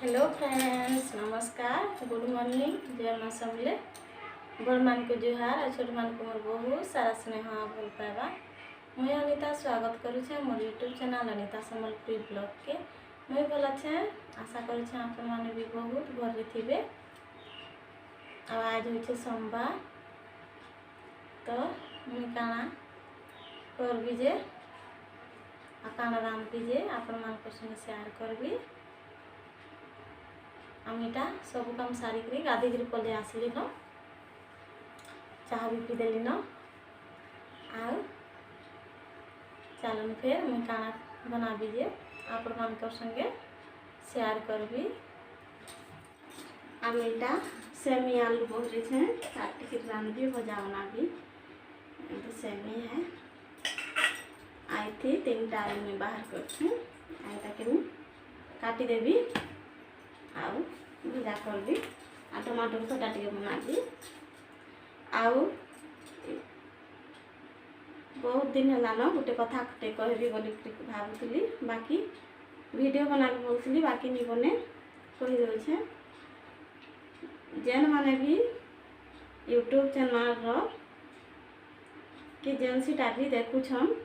Hello friends, नमस्कार, good morning. जय माँ समले। बड़ मान को जुहार और छोट मान को मोर बहुत सारा स्नेह भल पाइबा। मुझे अनिता स्वागत करुचे मोर YouTube channel Anita Sambalpuri blog के। मुझे भल अच्छे, आशा करुचे आप मैंने भी बहुत भल थे। आज हूँ सोमवार, तो मुझे काना करबी जे काना रांधबी जे आपण मान संगे शेयर करबी। आमीटा सब काम सारिक गाधीक पलि आसली न, चाह भी पीदेली न। आउ चलन फिर मुझे खाना बनाबी जे आपण मान संगे शेयर करबी। आमीटा सेमी आलू बोहरी छे काटी रांधबी, भजा बनाबी। तो सेमी है आई थी 3टा आलू में बाहर कर काटी देवी आउ भजा करबी। आ टमाटर खटा टे बनाबी। आउ बहुत दिन है न गोटे कथा टे कहबी बोली भावुली, बाकी वीडियो बना बोलती बाकी नहीं बने कही दे। जेन माने भी यूट्यूब चैनल रो कि जेनसीटा भी देखुछन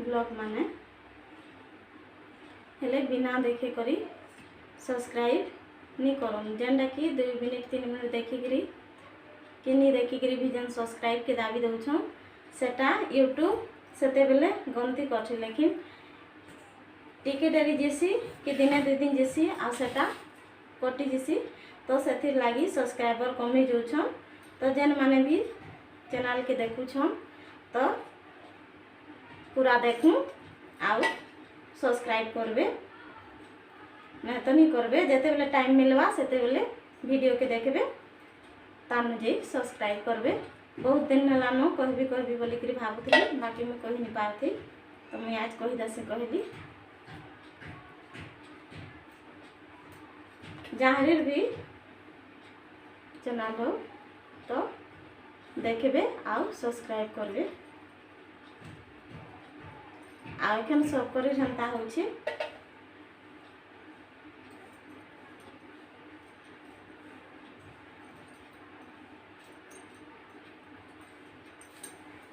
ब्लॉग माने हेले बिना देखे करी सब्सक्राइब नहीं करन। जेनटा कि 2 मिनट 3 मिनट देखिकी कि नहीं देखिकी भी जेन सब्सक्राइब के दाबी दौन सेटा यूट्यूब सेते बेले गलती कर, लेकिन टिके डेरी जेसी कि दिने 2 दिन जेसी आ सेटा कटि जेसी, तो से लगी सब्सक्राइबर कमी जाऊन। तो जेन माने भी चैनल के देखुछन तो पूरा देखूँ आउ सब्सक्राइब करबे, नहीं तो नहीं करबे। जेते बेले टाइम मिलवा सेते बेले वीडियो के देखबे, तानुजे सब्सक्राइब करबे। बहुत दिन है न कहबी बोली भावुली, बाकी मैं कही नहीं पाती, तो मैं आज कही दसे कहली। जहाँ भी चैनल हो तो देखबे आउ सब्सक्राइब करबे। आखन सब कर जनता हो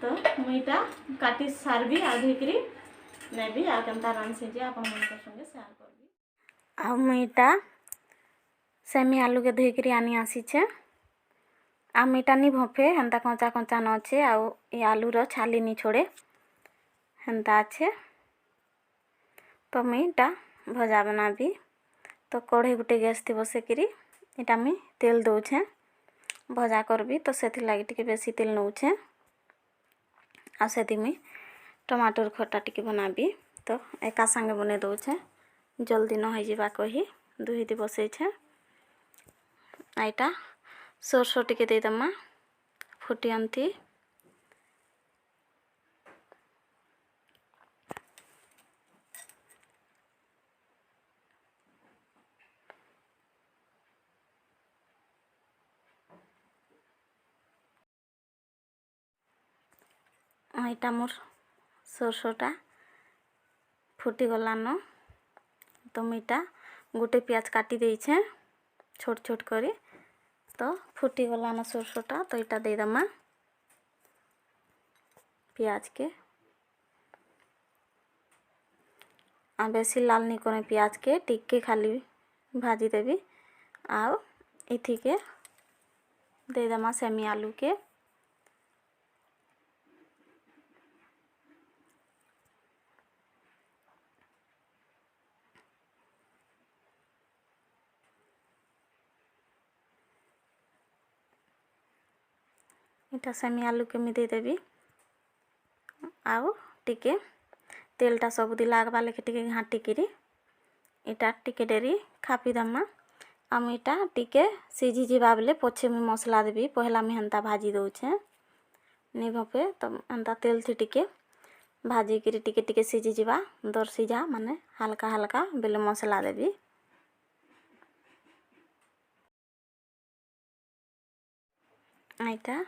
तो मुईटा काटी सारबी आधेकरी नेबी आ केनता रांधसी जे आपन मन संगे शेयर करबी। आ मुईटा सेमी आलू के धोईकरी आनी आसी छे। आ मीटा नी भफे हेंता कंचा कंचा न छे। आ ये आलू रो छाली नी छोड़े हेंता अच्छे। तो मुईटा भजा बनाबी। तो कढ़ई गुटे गैस थी बसेकिरी इटा मुई तेल दौछे भजा करबी। तो से लगी टिके बेसी तेल नौछे। आ से मुई टमाटर खटा टिके बनाबी। तो एका संगे बने दौछे जल्दी न हो जावा कही दुहीति बसैछे। आईटा सोरसो टिके देदमा फुटियंती। आईटा मोर सोरसोटा फुटी गलान। तो मुईटा गोटे प्याज काटी देछे छोट छोट करी। तो फुटी गलान सोरसोटा। तो इटा देदमा प्याज के। आ बेसी लाल नहीं करे प्याज के, टिके खाली भाजी देवी। आउ इथी के देदमा सेमी आलू के। इटा सेमी आलू के मी देदेवी। आउ टिके तेलटा सबुदी लागबा लेके टिके घाटिकी इटा टिके डेरी खापी दमा। आम इटा टिके सीझी जीवा बेले पछे मुई मसला देवी। पहला मुई हेंता भाजी दौछे नी भपे। तो हेंता तेल थी टिके भाजी करी टिके टिके सीझी जीवा दर सीझा माने हल्का हल्का बेले मसला देवी। आईटा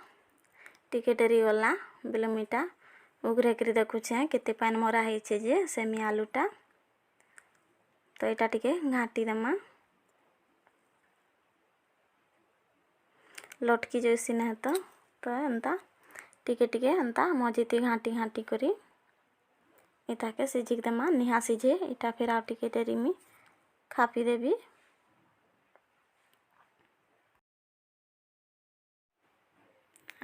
टिके डेरी गला बेले मुईटा उघरे करी देखुछे केते पानी मरा है जे सेमी आलूटा। तो यहाँ टिके घाटी देमा लटकी जैसी नहीं तो एंता टिके टिके एंता मजीती घाटी घाटी करी इटा के सिझी देमा निहा सिझे इटा फिर आउ टिके डेरी में खापी देवी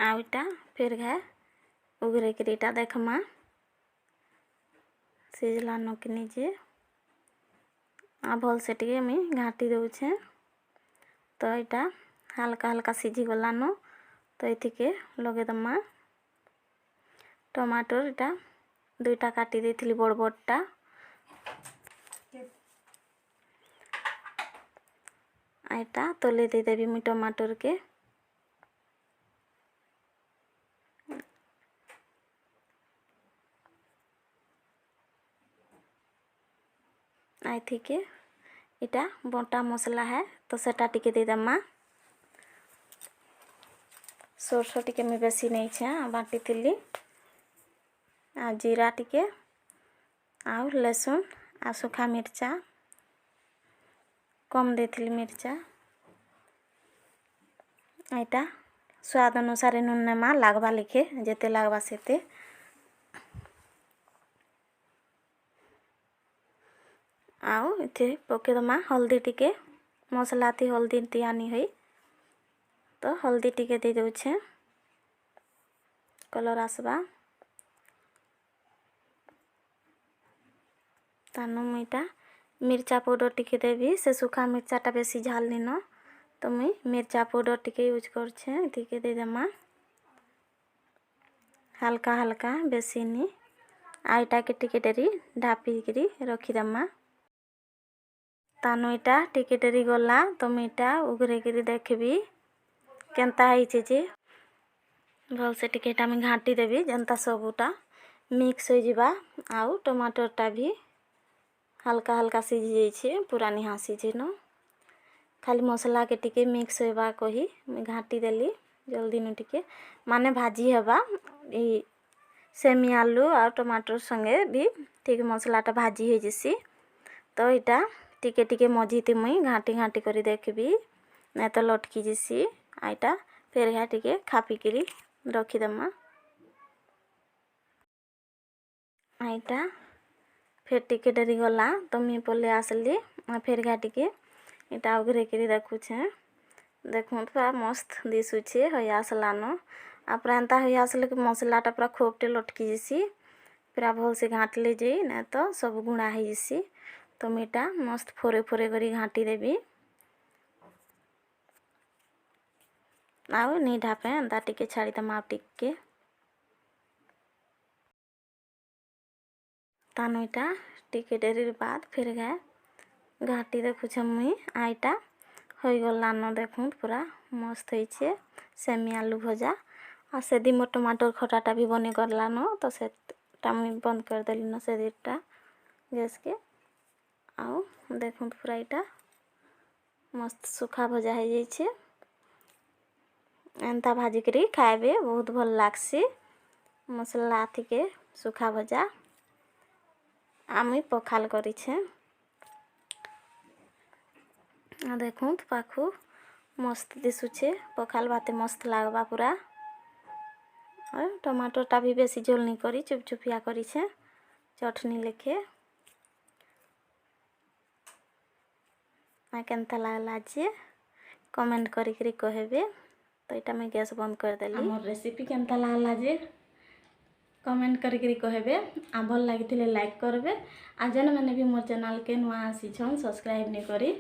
आउ इटा फिर घाए उगरे कर इटा देखमा सिझलान कि निजे आ भल से टिके मुई घाटी दउछे तो इटा हल्का हल्का सिझी गलान तो ये लगे दमा टमाटर इटा 2टा काटी देथिली बड़ बड़टा आइटा तले दे देवी मुई टमाटर के आई थी के इटा बटा मसला है तो सेटा टिके दे दमा सोरस टिके मैं बेसी नहीं छे बाटी थिली आ जीरा टिके आउ लहसुन आ सूखा मिर्चा कम देथिली मिर्चा एटा स्वाद अनुसार नून नेमा लागबा लिखे जेते लागबा सेते आउ इथे पके दमा हल्दी टिके मसला थी हल्दी तियानी हुई तो हल्दी टिके दे दउछे कलर आसबा तानु मुईटा मिर्चा पाउडर टिके देवी से सूखा मिर्चाटा बेसी झाल निन तो मुई मिर्चा पाउडर टिके यूज करछे टिके दे देमा हल्का हल्का बेसी नी आईटा के टिके डेरी ढापी करी रखी देमा तानु इटा टिके डेरी गला तो मुईटा उगरे करी देखबी केनता होइछे जे भल से टिके इटा मुई घाटी देवी जेनता सबुटा मिक्स हो जिबा आउ टमाटरटा भी हल्का हल्का सिझी जाइए पूरा निहा सिझे न खाली मसला के टिके मिक्स होगा कही घाटी देली जल्दी न टिके माने भाजी हेबा ई सेमी आलू और टमाटर संगे भी ठीक मसलाटा भाजी हो जैसी तो इटा टिके टिके मझीती मुई घाटी घाटी करी देखबी नहीं तो लटकी जैसी आईटा फिर घा टिके खापी करी रखीदेमा आईटा फिर टिके डेरी गला तो मुई पले आसली फिर घा टिके इटा उघरे करी देखुछे देखु पूरा मस्त दिशुछे हो आसलान आ पूरा एंता हो आसले कि मसलाटा पूरा खोपटे लटकी जैसी पूरा भल से घाट ले जाई नहीं तो सब गुणा हो जैसी तो मुईटा मस्त फोरे फोरे करी घाटी देवी आउ नी ढापे एंता टिके छाड़ी देमा आउ टिके तानु इटा टिके डेरी बाद फिर गए घाटी देखुछे मुई आईटा हो गलान देखु पूरा मस्त होइछे सेमी आलू भजा आ से दी मोर टमाटर खटाटा भी बनी गलान तो सेटा मुई बंद कर देली न से दिटा गैस के आउ देखु पूरा इटा मस्त सुखा भजा हो जाइछे एंता भाजी करी खाइबे बहुत भल लागसी मसला थी सुखा भजा आमी पखाल करिछे देखु पाखु मस्त दिशुछे पखाल भाते मस्त लागबा पूरा और टमाटरटा भी बेसी झोल नहीं करी चुपचुपिया करिछे चटनी लेखे आ केनता लागला जे कमेंट करी कहबे तो इटा मैं गैस बंद कर देली हमर रेसिपी केनता लागला जे कमेंट करी कहबे आ भल लागिथिले लाइक करबे आ जेन मैंने भी मोर चैनल के नुआ आसीछन सब्सक्राइब नहीं करी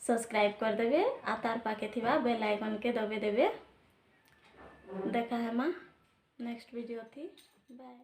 सब्सक्राइब कर देबे आ तार पाके थिबा बेल आइकन के दबे देबे देखा है माँ नेक्स्ट वीडियो थी बाय।